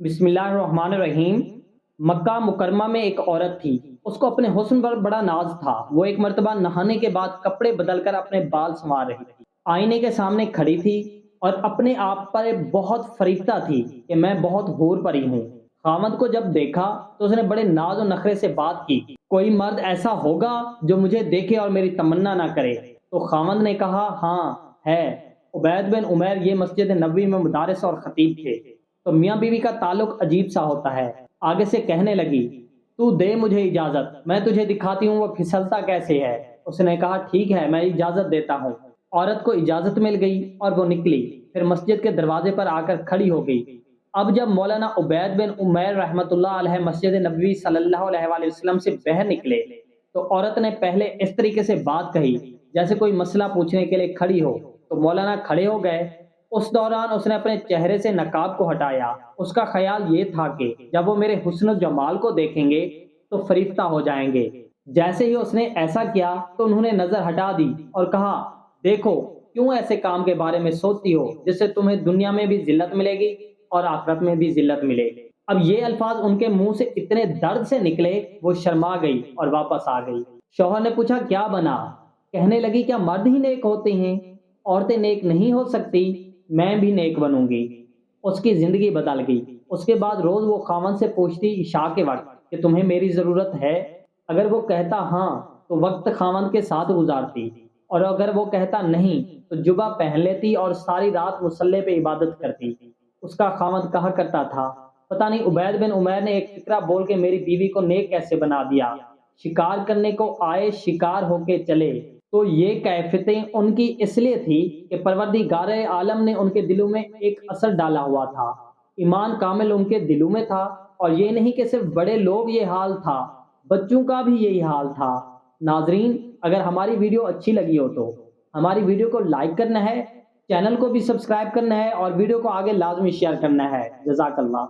بسم اللہ الرحمن الرحیم۔ مکہ مکرمہ میں ایک عورت تھی، اس کو اپنے حسن پر بڑا ناز تھا۔ وہ ایک مرتبہ نہانے کے بعد کپڑے بدل کر اپنے بال سنوار رہی تھی، آئینے کے سامنے کھڑی تھی اور اپنے آپ پر بہت فریفتہ تھی کہ میں بہت حور پری ہوں۔ خاوند کو جب دیکھا تو اس نے بڑے ناز و نخرے سے بات کی، کوئی مرد ایسا ہوگا جو مجھے دیکھے اور میری تمنا نہ کرے؟ تو خاوند نے کہا ہاں ہے، عبید بن عمیر، یہ مسجد نبوی میں مدارس اور خطیب تھے۔ تو میاں بیوی کا تعلق عجیب سا ہوتا ہے۔ آگے سے کہنے لگی، تو دے مجھے اجازت، میں تجھے دکھاتی ہوں وہ پھسلتا کیسے ہے۔ اس نے کہا ٹھیک ہے، میں اجازت دیتا ہوں۔ عورت کو اجازت مل گئی اور وہ نکلی، پھر مسجد کے دروازے پر آ کر کھڑی ہو گئی۔ اب جب مولانا عبید بن عمیر رحمۃ اللہ علیہ مسجد نبوی صلی اللہ علیہ وآلہ وسلم سے باہر نکلے تو عورت نے پہلے اس طریقے سے بات کہی جیسے کوئی مسئلہ پوچھنے کے لیے کھڑی ہو۔ تو مولانا کھڑے ہو گئے۔ اس دوران اس نے اپنے چہرے سے نقاب کو ہٹایا۔ اس کا خیال یہ تھا کہ جب وہ میرے حسن و جمال کو دیکھیں گے تو فریفتہ ہو جائیں گے۔ جیسے ہی اس نے ایسا کیا تو انہوں نے نظر ہٹا دی اور کہا، دیکھو کیوں ایسے کام کے بارے میں سوچتی ہو جس سے تمہیں دنیا میں بھی ذلت ملے گی اور آخرت میں بھی ذلت ملے۔ اب یہ الفاظ ان کے منہ سے اتنے درد سے نکلے، وہ شرما گئی اور واپس آ گئی۔ شوہر نے پوچھا کیا بنا؟ کہنے لگی کیا مرد ہی نیک ہوتے ہیں؟ عورتیں نیک نہیں ہو سکتی؟ میں بھی نیک بنوں گی۔ اس کی زندگی بدل گئی۔ اس کے بعد روز وہ خاوند سے پوچھتی عشاء کے وقت کہ تمہیں میری ضرورت ہے؟ اگر وہ کہتا ہاں تو وقت خاوند کے ساتھ گزارتی، اور اگر وہ کہتا نہیں تو جبہ پہن لیتی اور ساری رات مصلے پہ عبادت کرتی۔ اس کا خاوند کہا کرتا تھا، پتہ نہیں عبید بن عمیر نے ایک فکرہ بول کے میری بیوی کو نیک کیسے بنا دیا۔ شکار کرنے کو آئے، شکار ہو کے چلے۔ تو یہ کیفیتیں ان کی اس لیے تھی کہ پروردگار عالم نے ان کے دلوں میں ایک اثر ڈالا ہوا تھا۔ ایمان کامل ان کے دلوں میں تھا، اور یہ نہیں کہ صرف بڑے لوگ یہ حال تھا، بچوں کا بھی یہی حال تھا۔ ناظرین، اگر ہماری ویڈیو اچھی لگی ہو تو ہماری ویڈیو کو لائک کرنا ہے، چینل کو بھی سبسکرائب کرنا ہے اور ویڈیو کو آگے لازمی شیئر کرنا ہے۔ جزاک اللہ۔